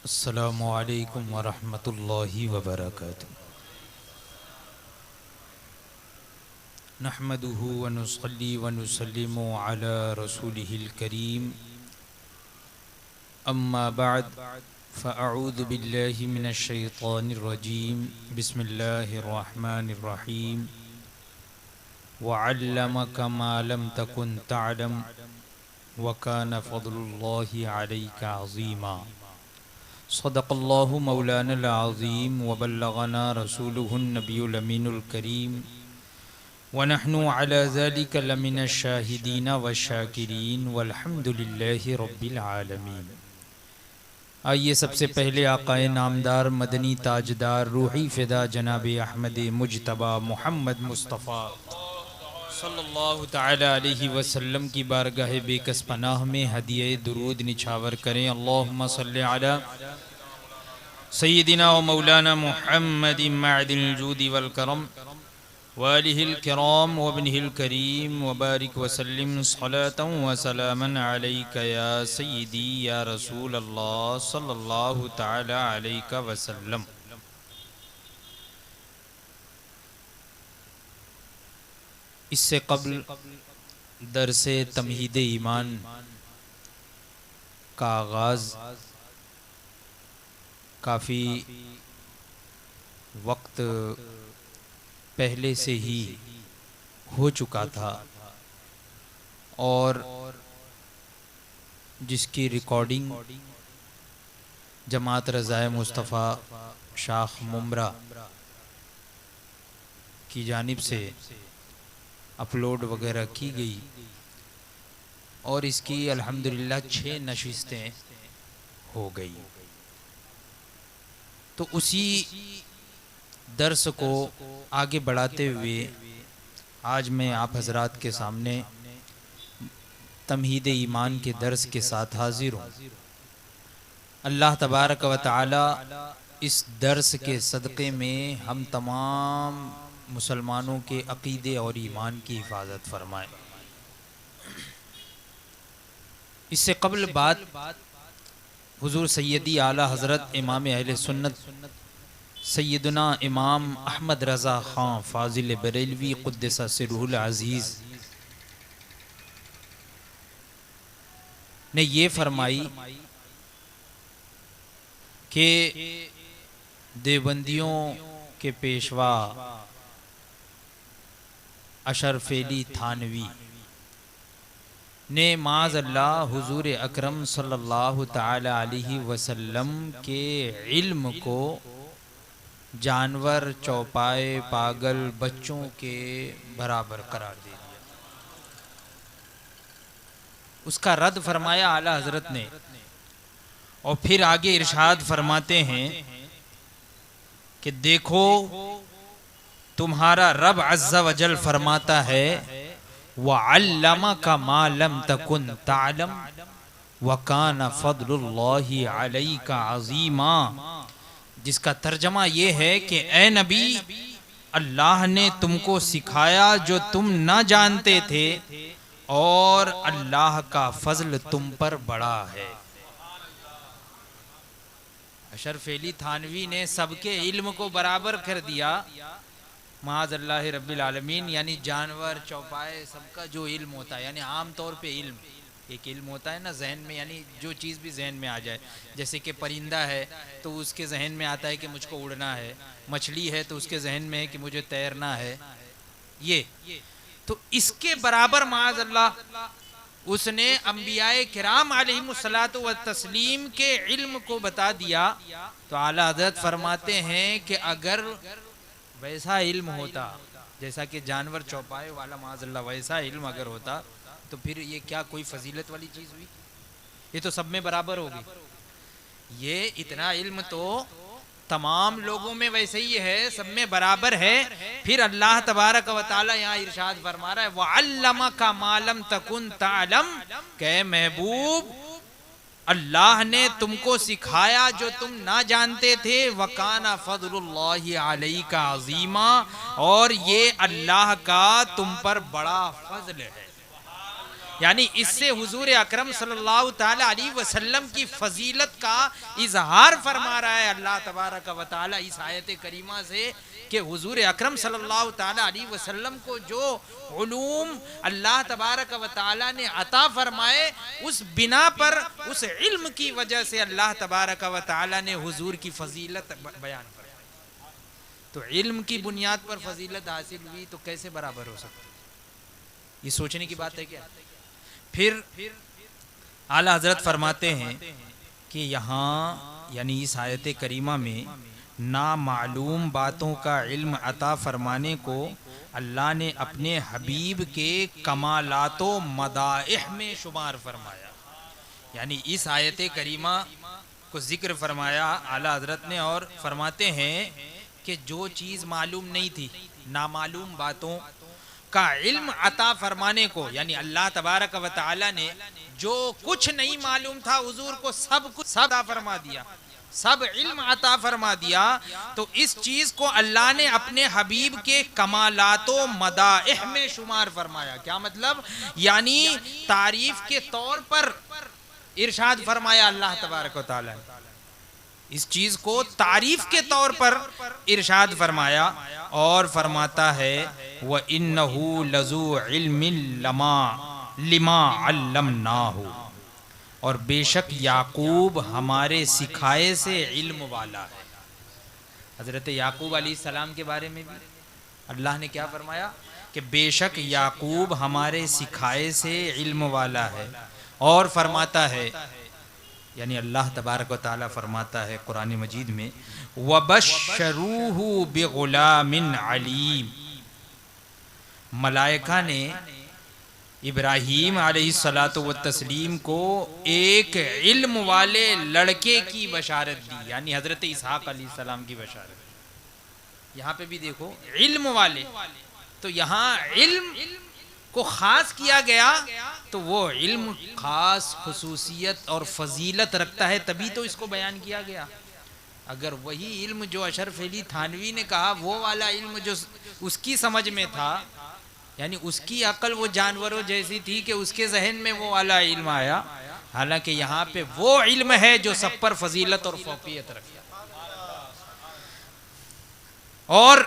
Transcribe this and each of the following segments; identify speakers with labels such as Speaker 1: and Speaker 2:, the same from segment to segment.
Speaker 1: السلام علیکم ورحمۃ اللہ وبرکاتہ۔ نحمده ونصلي ونسلم على رسوله الكريم، اما بعد فاعوذ باللہ من الشیطان الرجیم، بسم اللہ الرحمن الرحیم۔ وعلمك ما لم تكن تعلم وكان فضل الله عليك عظيما۔ صدق اللہ مولانا العظیم وبلغنا رسوله النبی الامین الکریم، ونحن على ذلك لمن الشاہدین والشاکرین والحمد للہ رب العالمین۔ آئیے سب سے پہلے آقا نامدار مدنی تاجدار روحی فدا جناب احمد مجتبی محمد مصطفیٰ صلی اللہ تعالی علیہ وسلم کی بارگاہ بے کس پناہ میں ہدیہ درود نچھاور کریں۔ اللہم صلی علی سیدنا و مولانا محمد معدن الجود والکرم وآلہ الکرام وابنہ الکریم وبارک وسلم صلاة و سلاما علیک یا سیدی یا رسول اللہ صلی اللہ تعالی علیہ وسلم۔ اس سے قبل درس تمہید ایمان کا آغاز کافی وقت پہلے سے ہی ہو چکا تھا، اور جس کی ریکارڈنگ جماعت رضائے مصطفیٰ شاخ ممرہ کی جانب سے اپلوڈ وغیرہ کی گئی، اور اس کی الحمدللہ 6 نشستیں ہو گئی۔ تو اسی درس کو آگے بڑھاتے ہوئے آج میں آپ حضرات کے سامنے تمہید ایمان کے درس کے ساتھ حاضر ہوں۔ اللہ تبارک و تعالی اس درس کے صدقے میں ہم تمام مسلمانوں کے عقیدے اور ایمان کی حفاظت فرمائے۔ اس سے قبل بات حضور سیدی اعلی حضرت امام اہل سنت سیدنا امام احمد رضا خان فاضل بریلوی قدس سرہ العزیز نے یہ فرمائی کہ دیوبندیوں کے پیشوا اشرف علی تھانوی نے معاذ اللہ حضور اکرم صلی اللہ تعالی علیہ وسلم کے علم کو جانور، چوپائے، پاگل بچوں کے برابر قرار دے دیا۔ اس کا رد فرمایا اعلی حضرت نے، اور پھر آگے ارشاد فرماتے ہیں کہ دیکھو تمہارا رب عز و جل فرماتا ہے وَعَلَّمَكَ مَا لَمْ تَكُنْ تَعْلَمْ وَكَانَ فَضْلُ اللَّهِ عَلَيْكَ عَظِيمًا، جس کا ترجمہ یہ ہے کہ اے نبی، اللہ نے تم کو سکھایا جو تم نہ جانتے تھے، اور اللہ کا فضل تم پر بڑا ہے۔ اشرف علی تھانوی نے سب کے علم کو برابر کر دیا، معاذ اللہ رب العالمین، یعنی جانور، چوپائے، سب کا جو علم ہوتا ہے، یعنی عام طور پہ علم ایک علم ہوتا ہے نا ذہن میں، یعنی جو چیز بھی ذہن میں آ جائے، جیسے کہ پرندہ ہے تو اس کے ذہن میں آتا ہے کہ مجھ کو اڑنا ہے، مچھلی ہے تو اس کے ذہن میں ہے کہ مجھے تیرنا ہے۔ یہ تو اس کے برابر معاذ اللہ اس نے انبیاء کرام علیہم الصلاۃ والتسلیم کے علم کو بتا دیا۔ تو اعلی حضرت فرماتے ہیں کہ اگر ویسا علم ہوتا جیسا کہ جانور چوپائے والا معاذ اللہ ویسا علم اگر ہوتا تو پھر یہ کیا کوئی فضیلت والی چیز ہوئی؟ یہ تو سب میں برابر ہوگی۔ یہ اتنا علم تو تمام لوگوں میں ویسے ہی ہے، سب میں برابر ہے۔ پھر اللہ تبارک و تعالی یہاں ارشاد فرما رہا ہے وَعَلَّمَكَ مَا لَمْ تَكُنْ تَعْلَمْ، کہ محبوب اللہ نے تم کو سکھایا جو تم نہ جانتے تھے، وَكَانَ فَضْلُ اللَّهِ عَلَيْكَ عَظِيمًا، اور یہ اللہ کا تم پر بڑا فضل ہے۔ یعنی اس سے حضور اکرم صلی اللہ تعالی علیہ وسلم کی فضیلت کا اظہار فرما رہا ہے اللہ تبارک و تعالی اس آیت کریمہ سے کہ حضور اکرم صلی اللہ تعالی علیہ وسلم کو جو علوم اللہ تبارک و تعالی نے عطا فرمائے اس بنا پر اس علم کی وجہ سے اللہ تبارک و تعالی نے حضور کی فضیلت بیان فرمائی. تو علم کی بنیاد پر فضیلت حاصل ہوئی تو کیسے برابر ہو سکتی؟ یہ سوچنے کی بات ہے کیا؟ پھر اعلیٰ حضرت فرماتے ہیں کہ یہاں یعنی اس آیت کریمہ میں نامعلوم باتوں کا علم عطا فرمانے کو اللہ نے اپنے حبیب کے کمالات و مدائح میں شمار فرمایا. یعنی اس آیت کریمہ کو ذکر فرمایا اعلیٰ حضرت نے اور فرماتے ہیں کہ جو چیز معلوم نہیں تھی نامعلوم باتوں کا علم عطا فرمانے کو یعنی اللہ تبارک و تعالی نے جو کچھ نہیں معلوم تھا حضور کو سب کچھ عطا فرما دیا, سب علم عطا فرما دیا. تو اس چیز کو اللہ نے اپنے حبیب کے کمالات و مدائح میں شمار فرمایا. کیا مطلب؟ یعنی تعریف کے طور پر ارشاد فرمایا اللہ تبارک و تعالی نے, اس چیز کو تعریف کے طور پر ارشاد فرمایا اور فرماتا ہے وَإِنَّهُ لَذُو عِلْمٍ لِمَا عَلَّمْنَاهُ, اور بے شک یعقوب ہمارے سکھائے سے علم والا ہے. حضرت یعقوب علیہ السلام کے بارے میں بھی اللہ نے کیا فرمایا کہ بے شک یعقوب ہمارے سکھائے سے علم والا ہے. اور فرماتا ہے یعنی اللہ تبارک و تعالی فرماتا ہے قرآن مجید میں وَبَشَّرُوهُ بِغُلَامٍ عَلِيمٍ, ملائکہ نے ابراہیم علیہ السلام کو ایک علم والے لڑکے کی بشارت دی, یعنی حضرت اسحاق علیہ السلام کی بشارت. یہاں پہ بھی دیکھو علم والے, تو یہاں علم کو خاص کیا گیا تو وہ علم خاص خصوصیت اور فضیلت رکھتا ہے تبھی تو اس کو بیان کیا گیا. اگر وہی علم جو اشرف علی تھانوی نے کہا وہ والا علم جو اس کی سمجھ میں تھا یعنی اس کی عقل وہ جانوروں جیسی تھی کہ اس کے ذہن میں وہ والا علم آیا, حالانکہ یہاں پہ وہ علم ہے جو سب پر فضیلت اور فوقیت رکھتا. اور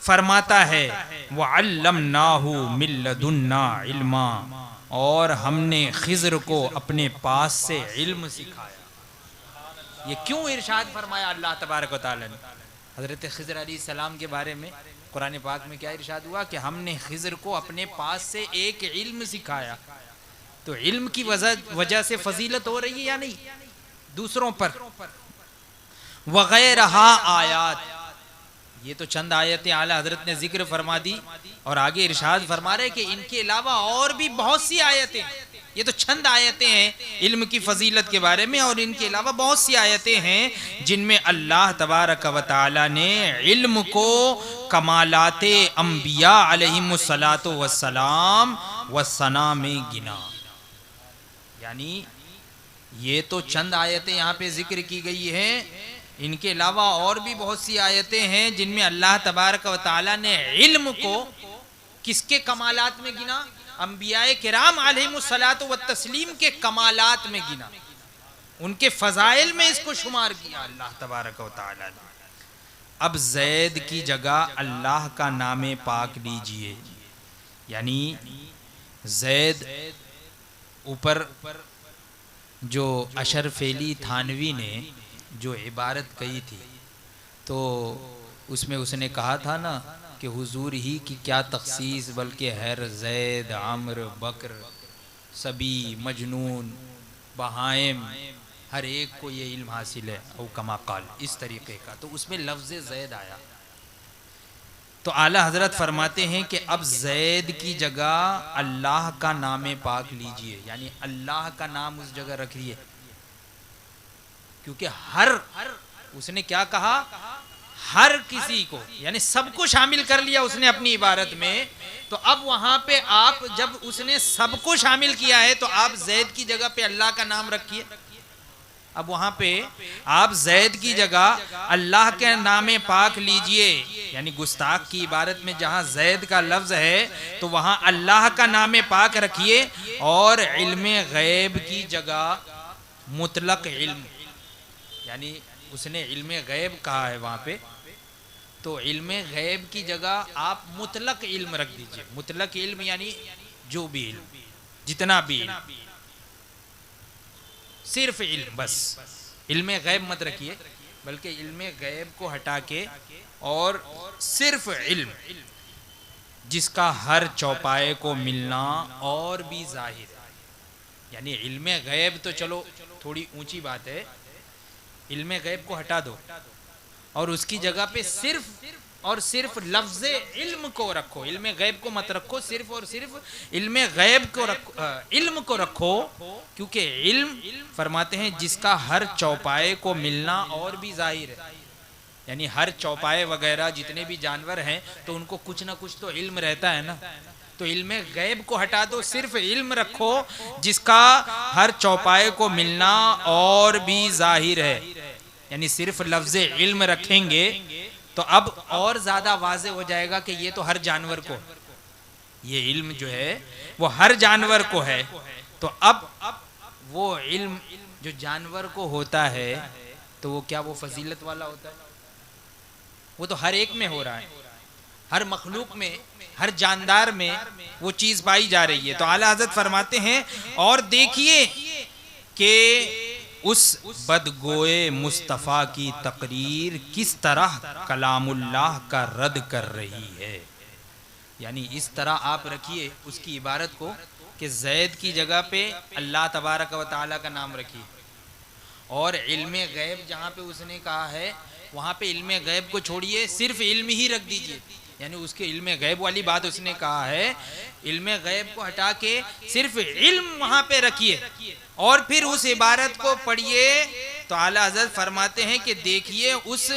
Speaker 1: فرماتا ہے وَعَلَّمْنَاهُ مِن لَّدُنَّا عِلْمًا, اور ہم نے خضر کو اپنے پاس سے علم سکھایا. یہ کیوں ارشاد فرمایا اللہ تبارک و تعالی نے حضرت خضر علیہ السلام کے بارے میں؟ قرآن پاک میں کیا ارشاد ہوا کہ ہم نے خضر کو اپنے پاس سے ایک علم سکھایا. تو علم کی وجہ سے فضیلت ہو رہی ہے یا نہیں دوسروں پر. وغیرہا آیات, یہ تو چند آیتیں اعلیٰ حضرت نے ذکر فرما دی اور آگے ارشاد فرما رہے کہ ان کے علاوہ اور بھی بہت سی آیتیں, یہ تو چند آیتیں ہیں علم کی فضیلت کے بارے میں, اور ان کے علاوہ بہت سی آیتیں ہیں جن میں اللہ تبارک و تعالی نے علم کو کمالات انبیاء علیہم السلام والثناء میں گنا. یعنی یہ تو چند آیتیں یہاں پہ ذکر کی گئی ہیں, ان کے علاوہ اور بھی بہت سی آیتیں ہیں جن میں اللہ تبارک و تعالی نے علم کو کس کے کمالات میں گنا؟ انبیاء کرام علیہم الصلاۃ والتسلیم کے کمالات میں گنا, ان کے فضائل میں اس کو شمار کیا اللہ تبارک و تعالی نے. اب زید کی جگہ اللہ کا نام پاک لیجئے, یعنی زید اوپر جو اشرف علی تھانوی نے جو عبارت کہی تھی تو اس میں اس نے کہا تھا نا کہ حضور ہی کی کیا تخصیص بلکہ ہر زید عمر بکر سبی مجنون بہائم ہر ایک کو یہ علم حاصل ہے او کما قال, اس طریقے کا. تو اس میں لفظ زید آیا تو اعلیٰ حضرت فرماتے ہیں کہ اب زید کی جگہ اللہ کا نام پاک لیجئے, یعنی اللہ کا نام اس جگہ رکھیے, کیونکہ اس نے کیا کہا ہر کسی کو یعنی سب کو شامل کر لیا اس نے اپنی عبارت میں. تو اب وہاں پہ آپ جب اس نے سب کو شامل کیا ہے تو آپ زید کی جگہ پہ اللہ کا نام رکھیے. اب وہاں پہ آپ زید کی جگہ اللہ کے نام پاک لیجئے، یعنی گستاخ کی عبارت میں جہاں زید کا لفظ ہے تو وہاں اللہ کا نام پاک رکھیے، اور علم غیب کی جگہ مطلق علم، یعنی اس نے علم غیب کہا ہے وہاں پہ، تو علم غیب کی جگہ آپ مطلق علم رکھ دیجئے۔ مطلق علم یعنی جو بھی علم، جتنا بھی علم، صرف علم، بس علم غیب مت رکھیے، بلکہ علم غیب کو ہٹا کے اور صرف علم جس کا ہر چوپائے کو ملنا اور بھی ظاہر ہے۔ یعنی علم غیب تو چلو تھوڑی اونچی بات ہے، علم غیب کو ہٹا دو اور اس کی جگہ پہ صرف اور صرف لفظ علم کو رکھو، علم غیب کو مت رکھو، صرف اور صرف علم غیب کو رکھو، علم کو رکھو، کیونکہ علم فرماتے ہیں جس کا ہر چوپائے کو ملنا اور بھی ظاہر ہے، یعنی ہر چوپائے وغیرہ جتنے بھی جانور ہیں تو ان کو کچھ نہ کچھ تو علم رہتا ہے نا، تو علم غیب کو ہٹا دو، صرف علم رکھو جس کا ہر چوپائے کو ملنا اور بھی ظاہر ہے، یعنی صرف لفظ علم رکھیں گے تو اب اور زیادہ واضح ہو جائے گا کہ یہ تو ہر جانور کو، یہ علم جو ہے وہ ہر جانور کو ہے، تو اب وہ علم جو جانور کو ہوتا ہے تو وہ کیا وہ فضیلت والا ہوتا ہے؟ وہ تو ہر ایک میں ہو رہا ہے، ہر مخلوق میں، ہر جاندار میں وہ چیز پائی جا رہی ہے۔ تو اعلیٰ حضرت فرماتے ہیں اور دیکھیے کہ اس بدگوئے مصطفیٰ کی تقریر کس طرح کلام اللہ کا رد کر رہی ہے، یعنی اس طرح آپ رکھیے اس کی عبارت کو کہ زید کی جگہ پہ اللہ تبارک و تعالیٰ کا نام رکھیے، اور علم غیب جہاں پہ اس نے کہا ہے وہاں پہ علم غیب کو چھوڑیے، صرف علم ہی رکھ دیجئے، یعنی اس کے علم غیب والی بات اس نے کہا ہے، علم غیب کو ہٹا کے صرف علم وہاں پہ رکھیے اور پھر اس عبارت کو پڑھیے، تو اعلیٰ حضرت فرماتے ہیں کہ دیکھیے اس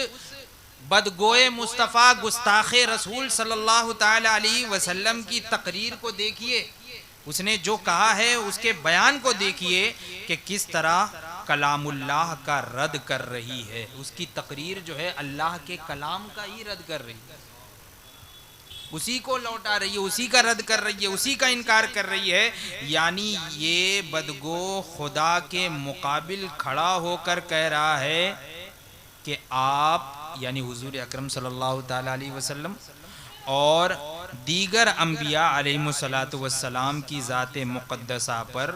Speaker 1: بدگوئے مصطفیٰ گستاخ رسول صلی اللہ تعالی علیہ وسلم کی تقریر کو دیکھیے، اس نے جو کہا ہے اس کے بیان کو دیکھیے کہ کس طرح کلام اللہ کا رد کر رہی ہے، اس کی تقریر جو ہے اللہ کے کلام کا ہی رد کر رہی ہے، اسی کو لوٹا رہی ہے، اسی کا رد کر رہی ہے، اسی کا انکار کر رہی ہے، یعنی یہ بدگو خدا کے مقابل کھڑا ہو کر کہہ رہا ہے کہ آپ یعنی حضور اکرم صلی اللہ تعالی علیہ وسلم اور دیگر انبیاء علیہم السلام کی ذات مقدسہ پر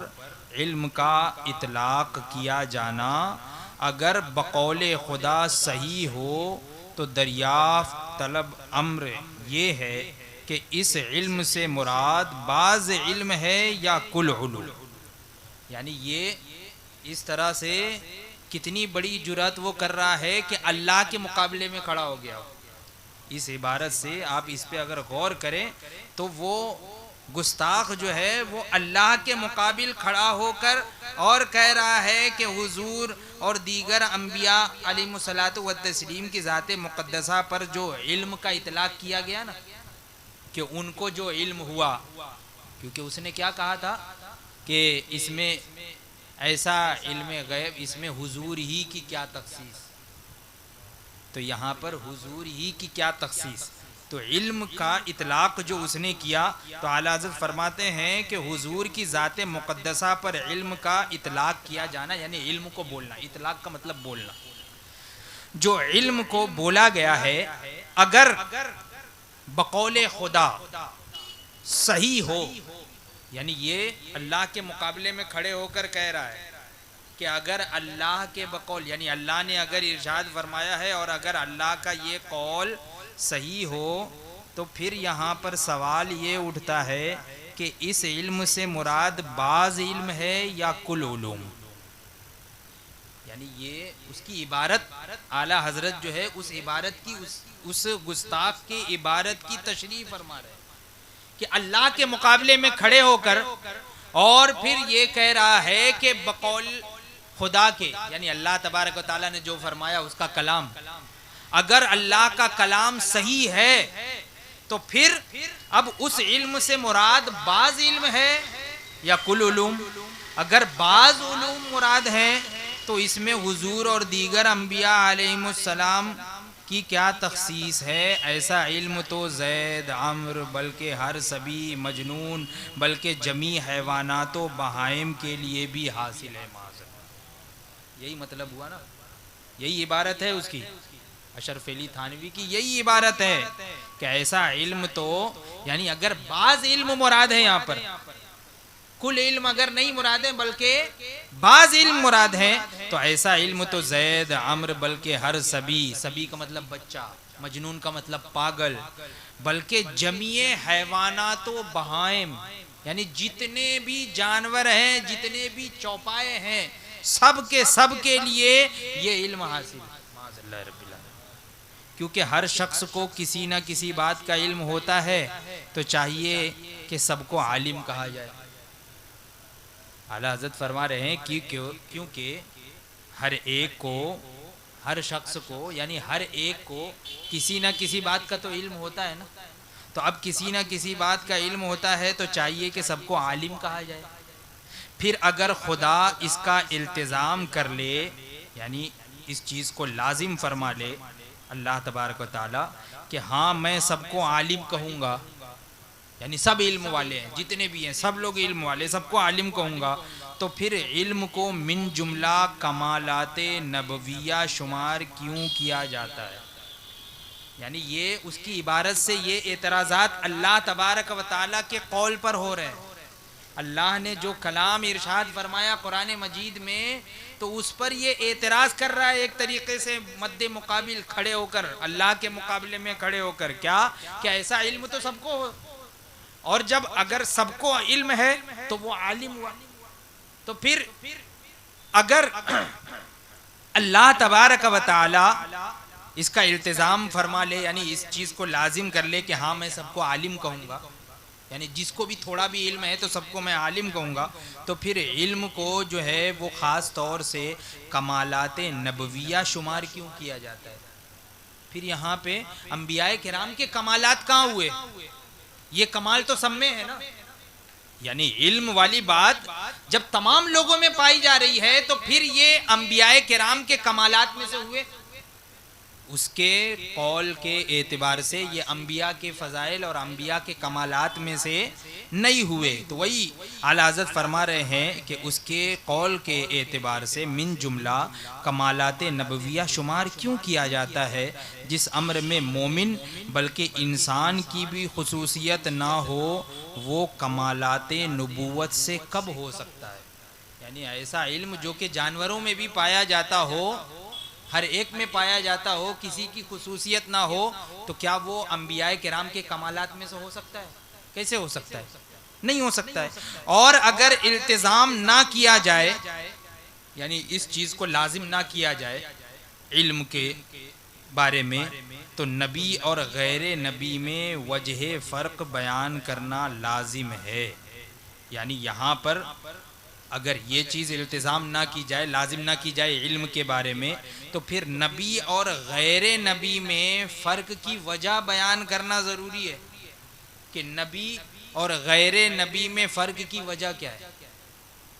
Speaker 1: علم کا اطلاق کیا جانا اگر بقول خدا صحیح ہو تو دریافت طلب امر یہ ہے کہ اس علم سے مراد بعض علم ہے یا کل علوم، یعنی یہ اس طرح سے کتنی بڑی جرات وہ کر رہا ہے کہ اللہ کے مقابلے میں کھڑا ہو گیا ہو۔ اس عبارت سے آپ اس پہ اگر غور کریں تو وہ گستاخ جو ہے وہ اللہ کے مقابل کھڑا ہو کر اور کہہ رہا ہے کہ حضور اور دیگر انبیاء علیہم الصلوۃ والتسلیم کی ذات مقدسہ پر جو علم کا اطلاق کیا گیا نا کہ ان کو جو علم ہوا، کیونکہ اس نے کیا کہا تھا کہ اس میں ایسا علم غیب، اس میں حضور ہی کی کیا تخصیص، تو یہاں پر حضور ہی کی کیا تخصیص، تو علم کا اطلاق جو اس نے کیا تو اعلیٰ حضرت فرماتے ہیں کہ حضور کی ذات مقدسہ پر علم کا اطلاق کیا جانا یعنی علم کو بولنا، اطلاق کا مطلب بولنا، جو علم کو بولا گیا ہے اگر بقول خدا صحیح ہو، یعنی یہ اللہ کے مقابلے میں کھڑے ہو کر کہہ رہا ہے کہ اگر اللہ کے بقول یعنی اللہ نے اگر ارشاد فرمایا ہے اور اگر اللہ کا یہ قول صحیح ہو تو پھر یہاں پر سوال یہ اٹھتا ہے کہ اس علم سے مراد بعض علم ہے یا کل علوم، یعنی یہ اس کی عبارت اعلیٰ حضرت جو ہے اس عبارت کی اس گستاخ کی عبارت کی تشریح فرما رہے ہیں کہ اللہ کے مقابلے میں کھڑے ہو کر اور پھر یہ کہہ رہا ہے کہ بقول خدا کے یعنی اللہ تبارک و تعالیٰ نے جو فرمایا اس کا کلام، اگر اللہ کا کلام صحیح ہے تو پھر اب اس علم سے مراد بعض علم ہے یا کل علوم، اگر بعض علوم مراد ہیں تو اس میں حضور اور دیگر انبیاء علیہم السلام کی کیا تخصیص ہے؟ ایسا علم تو زید، عمرو، بلکہ ہر سبی، مجنون، بلکہ جمیع حیوانات و بہائم کے لیے بھی حاصل ہے معاذ اللہ۔ یہی مطلب ہوا نا، یہی عبارت ہے اس کی، اشرف علی تھانوی کی یہی عبارت ہے کہ ایسا علم تو، یعنی اگر بعض علم مراد ہے یہاں پر، کل علم اگر نہیں مراد ہے بلکہ بعض علم مراد ہے، تو ایسا علم تو زید، عمرو، بلکہ ہر سبی، سبی کا مطلب بچہ، مجنون کا مطلب پاگل، بلکہ جمیع حیوانات و بہائم، یعنی جتنے بھی جانور ہیں، جتنے بھی چوپائے ہیں، سب کے لیے یہ علم حاصل ہے معاذ اللہ رب العالمین۔ کیونکہ ہر شخص کو کسی نہ کسی بات کا علم ہوتا ہے، تو چاہیے کہ سب کو عالم کہا جائے۔ اعلیٰ حضرت فرما رہے ہیں کیونکہ ہر ایک کو، ہر شخص کو، یعنی ہر ایک کو کسی نہ کسی بات کا تو علم ہوتا ہے نا، تو اب کسی نہ کسی بات کا علم ہوتا ہے تو چاہیے کہ سب کو عالم کہا جائے۔ پھر اگر خدا اس کا التزام کر لے، یعنی اس چیز کو لازم فرما لے اللہ تبارک و تعالی کہ ہاں میں سب کو عالم کہوں گا، یعنی سب علم والے ہیں، جتنے بھی ہیں سب لوگ علم والے، سب کو عالم کہوں گا، تو پھر علم کو من جملہ کمالات نبویہ شمار کیوں کیا جاتا ہے؟ یعنی یہ اس کی عبارت سے یہ اعتراضات اللہ تبارک و تعالیٰ کے قول پر ہو رہے ہیں۔ اللہ نے جو کلام ارشاد فرمایا قرآن مجید میں، تو اس پر یہ اعتراض کر رہا ہے ایک طریقے سے مد مقابل کھڑے ہو کر، اللہ کے مقابلے میں کھڑے ہو کر، کیا کہ ایسا علم تو سب کو ہو، اور جب اگر سب کو علم ہے تو وہ عالم ہوا، تو پھر اگر اللہ تبارک و تعالی اس کا التزام فرما لے، یعنی اس چیز کو لازم کر لے کہ ہاں میں سب کو عالم کہوں گا، یعنی جس کو بھی تھوڑا بھی علم ہے تو سب کو میں عالم کہوں گا، تو پھر علم کو جو ہے وہ خاص طور سے کمالات نبویہ شمار کیوں کیا جاتا ہے؟ پھر یہاں پہ انبیاء کرام کے کمالات کہاں ہوئے؟ یہ کمال تو سب میں ہے نا، یعنی علم والی بات جب تمام لوگوں میں پائی جا رہی ہے تو پھر یہ انبیاء کرام کے کمالات میں سے ہوئے، اس کے قول کے اعتبار سے یہ انبیاء کے فضائل اور انبیاء کے کمالات میں سے نہیں ہوئے۔ تو وہی اعلیٰ حضرت فرما رہے ہیں کہ اس کے قول کے اعتبار سے من جملہ کمالات نبویہ شمار کیوں کیا جاتا ہے؟ جس امر میں مومن بلکہ انسان کی بھی خصوصیت نہ ہو، وہ کمالات نبوت سے کب ہو سکتا ہے؟ یعنی ایسا علم جو کہ جانوروں میں بھی پایا جاتا ہو، ہر ایک میں پایا جاتا ہو، کسی کی خصوصیت نہ ہو، تو کیا وہ انبیاء کرام کے کمالات میں سے ہو سکتا ہے؟ کیسے ہو سکتا ہے؟ نہیں ہو سکتا ہے۔ اور اگر التزام نہ کیا جائے، یعنی اس چیز کو لازم نہ کیا جائے علم کے بارے میں، تو نبی اور غیر نبی میں وجہ فرق بیان کرنا لازم ہے۔ یعنی یہاں پر اگر یہ چیز التزام نہ کی جائے، لازم نہ کی جائے علم کے بارے میں، تو پھر نبی اور غیر نبی میں فرق کی وجہ بیان کرنا ضروری ہے کہ نبی اور غیر نبی میں فرق کی وجہ کیا ہے،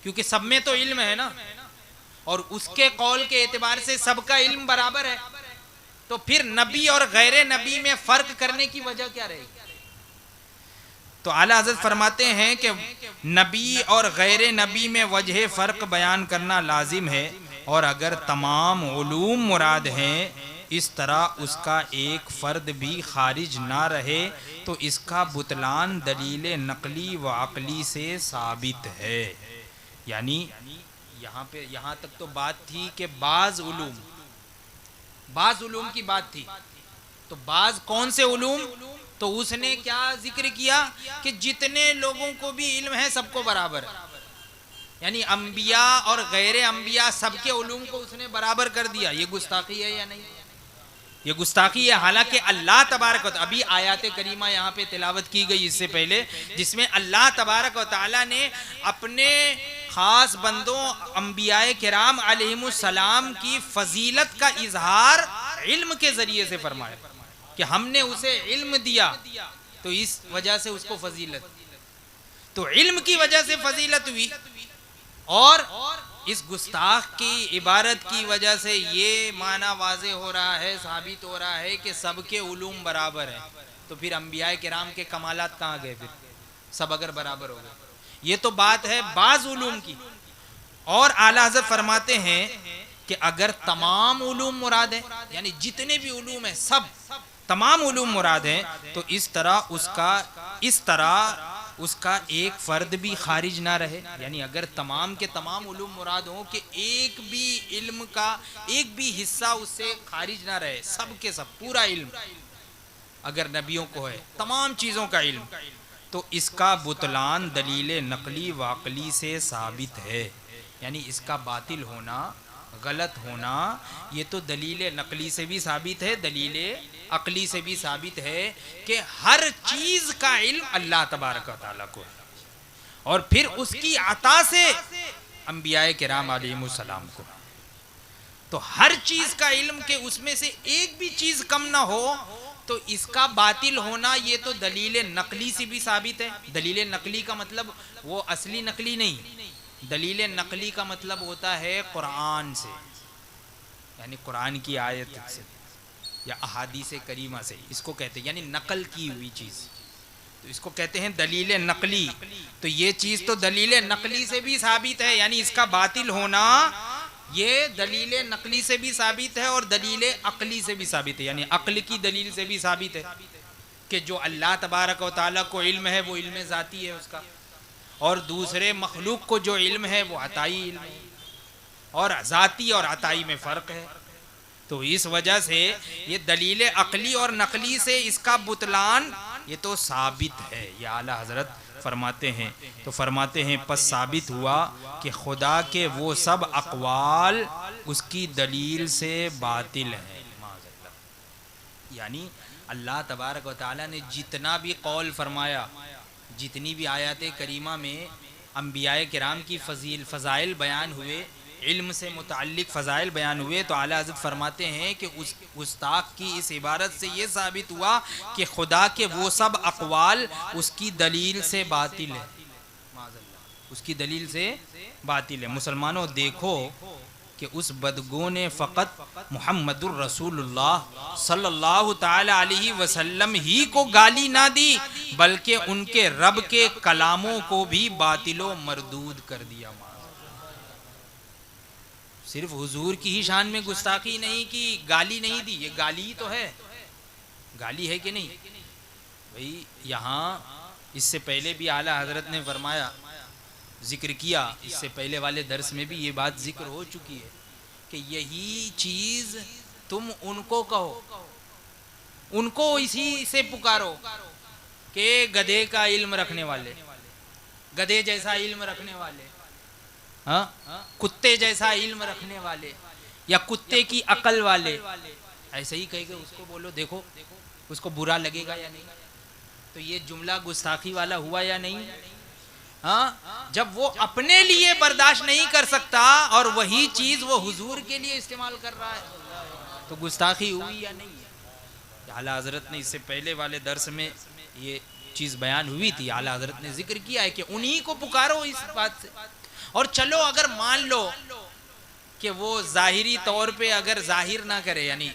Speaker 1: کیونکہ سب میں تو علم ہے نا، اور اس کے قول کے اعتبار سے سب کا علم برابر ہے، تو پھر نبی اور غیر نبی میں فرق کرنے کی وجہ کیا رہے گی؟ تو اعلیٰ حضرت فرماتے ہیں کہ نبی اور غیر نبی میں وجہ فرق بیان کرنا لازم ہے، اور اگر تمام علوم مراد ہیں، اس طرح اس کا ایک فرد بھی خارج نہ رہے، تو اس کا بطلان دلیل نقلی و عقلی سے ثابت ہے۔ یعنی یہاں تک تو بات تھی کہ بعض علوم کی بات تھی، تو بعض کون سے علوم؟ تو اس نے کیا ذکر کیا کہ جتنے لوگوں کو بھی علم ہے سب کو برابر ہے، یعنی انبیاء اور غیر انبیاء سب کے علوم کو اس نے برابر کر دیا۔ یہ گستاخی ہے یا نہیں؟ یہ گستاخی ہے، حالانکہ اللہ تبارک و تعالی، ابھی آیات کریمہ یہاں پہ تلاوت کی گئی اس سے پہلے، جس میں اللہ تبارک و تعالی نے اپنے خاص بندوں انبیاء کرام علیہم السلام کی فضیلت کا اظہار علم کے ذریعے سے فرمایا کہ ہم نے اسے علم دیا تو اس وجہ سے اس کو فضیلت، تو علم کی وجہ سے فضیلت ہوئی، اور اس گستاخ کی عبارت کی وجہ سے یہ معنی واضح ہو رہا ہے، ثابت ہو رہا ہے کہ سب کے علوم برابر ہیں، تو پھر انبیاء کرام کے کمالات کہاں گئے؟ پھر سب اگر برابر ہو گئے، یہ تو بات ہے بعض علوم کی۔ اور اعلیٰ حضرت فرماتے ہیں کہ اگر تمام علوم مراد ہیں، یعنی جتنے بھی علوم ہیں سب تمام علوم مراد ہیں، تو اس طرح اس کا ایک فرد بھی خارج نہ رہے، یعنی اگر تمام کے تمام علوم مراد ہوں کہ ایک بھی علم کا ایک بھی حصہ اس سے خارج نہ رہے، سب کے سب پورا علم اگر نبیوں کو ہے، تمام چیزوں کا علم، تو اس کا بطلان دلیل نقلی و عقلی سے ثابت ہے، یعنی اس کا باطل ہونا، غلط ہونا، یہ تو دلیل نقلی سے بھی ثابت ہے، دلیل عقلی سے بھی ثابت ہے کہ ہر چیز کا علم اللہ تبارک و تعالیٰ کو ہے، اور پھر اس کی عطا سے انبیاء کرام علیہم السلام کو، تو ہر چیز کا علم کہ اس میں سے ایک بھی چیز کم نہ ہو، تو اس کا باطل ہونا یہ تو دلیل نقلی سے بھی ثابت ہے۔ دلیل نقلی کا مطلب وہ اصلی نقلی نہیں، دلیل نقلی کا مطلب ہوتا ہے قرآن سے، یعنی قرآن کی آیت سے یا احادیث کریمہ سے، اس کو کہتے ہیں، یعنی نقل کی ہوئی چیز، تو اس کو کہتے ہیں دلیل نقلی۔ تو یہ چیز تو دلیل نقلی سے بھی ثابت ہے، یعنی اس کا باطل ہونا یہ دلیل نقلی سے بھی ثابت ہے اور دلیل عقلی سے بھی ثابت ہے، یعنی عقل کی دلیل سے بھی ثابت ہے کہ جو اللہ تبارک و تعالیٰ کو علم ہے وہ علم ذاتی ہے اس کا، اور دوسرے مخلوق کو جو علم ہے وہ عطائی علم ہے، اور ذاتی اور عطائی میں فرق ہے۔ تو اس وجہ سے یہ دلیل عقلی اور نقلی سے اس کا بطلان یہ تو ثابت ہے، یہ اعلیٰ حضرت فرماتے ہیں۔ تو فرماتے ہیں پس ثابت ہوا کہ خدا کے وہ سب اقوال اس کی دلیل سے باطل ہیں، یعنی اللہ تبارک و تعالیٰ نے جتنا بھی قول فرمایا، جتنی بھی آیات کریمہ میں انبیاء کرام کی فضائل بیان ہوئے، علم سے متعلق فضائل بیان ہوئے، تو اعلیٰ حضرت فرماتے ہیں کہ اس گستاخ کی اس عبارت سے یہ ثابت ہوا کہ خدا کے وہ سب اقوال اس کی دلیل سے باطل ہے، اس کی دلیل سے باطل ہے۔ مسلمانوں دیکھو کہ اس بدگو نے فقط محمد الرسول اللہ صلی اللہ تعالی علیہ وسلم ہی کو گالی نہ دی، بلکہ ان کے رب کے کلاموں کو بھی باطل و مردود کر دیا۔ صرف حضور کی ہی شان میں گستاخی نہیں کی، گالی نہیں دی، یہ گالی ہی تو ہے، گالی ہے کہ نہیں بھئی؟ یہاں اس سے پہلے بھی اعلیٰ حضرت نے فرمایا، ذکر کیا، اس سے پہلے والے درس میں بھی یہ بات ذکر ہو چکی ہے کہ یہی چیز تم ان کو کہو، ان کو اسی سے پکارو کہ گدھے کا علم رکھنے والے، گدھے جیسا علم رکھنے والے، ہاں کتے جیسا علم رکھنے والے، یا کتے کی عقل والے، ایسے ہی کہے کہ اس کو بولو، دیکھو اس کو برا لگے گا یا نہیں؟ تو یہ جملہ گستاخی والا ہوا یا نہیں؟ ہاں جب وہ اپنے لیے برداشت نہیں کر سکتا اور وہی چیز وہ حضور کے لیے استعمال کر رہا ہے تو گستاخی ہوئی یا نہیں؟ اعلیٰ حضرت نے اس سے پہلے والے درس میں یہ چیز بیان ہوئی تھی، اعلیٰ حضرت نے ذکر کیا ہے کہ انہی کو پکارو اس بات سے۔ اور چلو اگر مان لو کہ وہ ظاہری طور پہ اگر ظاہر نہ کرے، یعنی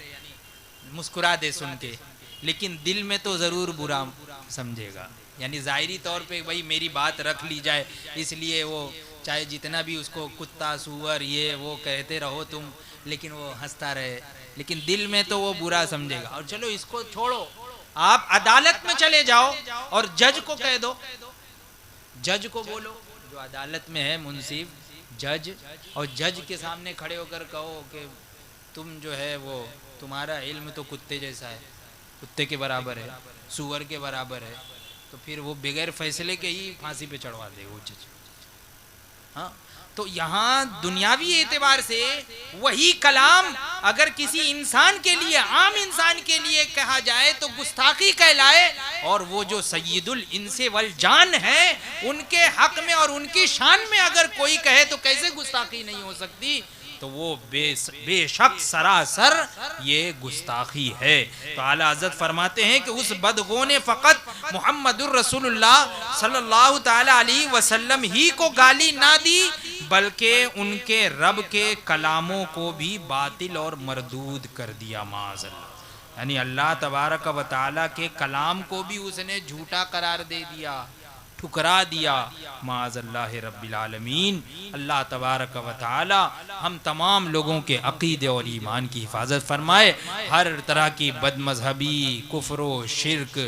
Speaker 1: مسکرا دے سن کے، لیکن دل میں تو ضرور برا سمجھے گا، یعنی ظاہری طور پہ بھائی میری بات رکھ لی جائے، اس لیے وہ چاہے جتنا بھی اس کو کتا سور یہ وہ کہتے رہو تم، لیکن وہ ہنستا رہے، لیکن دل میں تو وہ برا سمجھے گا۔ اور چلو اس کو چھوڑو، آپ عدالت میں چلے جاؤ اور جج کو کہہ دو، جج کو بولو جو عدالت میں ہے، منصف جج، اور جج کے سامنے کھڑے ہو کر کہو کہ تم جو ہے وہ تمہارا علم تو کتے جیسا ہے، کتے کے برابر ہے، سور کے برابر ہے، تو پھر وہ بغیر فیصلے کے ہی پھانسی پہ چڑھوا دے وہ جج۔ ہاں تو یہاں دنیاوی اعتبار سے وہی کلام اگر کسی انسان کے لیے، عام انسان کے لیے کہا جائے تو گستاخی کہلائے، اور وہ جو سید الانس والجان ہے ان کے حق میں اور ان کی شان میں اگر کوئی کہے تو کیسے گستاخی نہیں ہو سکتی؟ تو وہ بے شک سراسر یہ گستاخی ہے۔ تو اعلیٰ حضرت فرماتے ہیں کہ اس بدگو نے فقط محمد الرسول اللہ صلی اللہ تعالی علیہ وسلم ہی کو گالی نہ دی، بلکہ ان کے رب کے کلاموں کو بھی باطل اور مردود کر دیا معاذ اللہ. یعنی اللہ تبارک و تعالیٰ کے کلام کو بھی اس نے جھوٹا قرار دے دیا، ٹھکرا دیا معاذ اللہ رب العالمین. اللہ تبارک و تعالی ہم تمام لوگوں کے عقیدے اور ایمان کی حفاظت فرمائے، ہر طرح کی بد مذہبی، کفر و شرک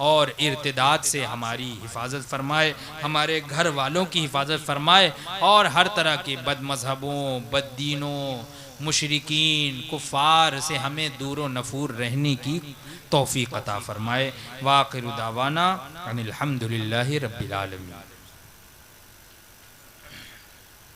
Speaker 1: اور ارتداد سے ہماری حفاظت فرمائے، ہمارے گھر والوں کی حفاظت فرمائے، اور ہر طرح کے بد مذہبوں، بد دینوں، مشرکین، کفار سے ہمیں دور و نفور رہنے کی توفیق عطا فرمائے. وآخر دعوانا ان الحمدللہ رب العالمین.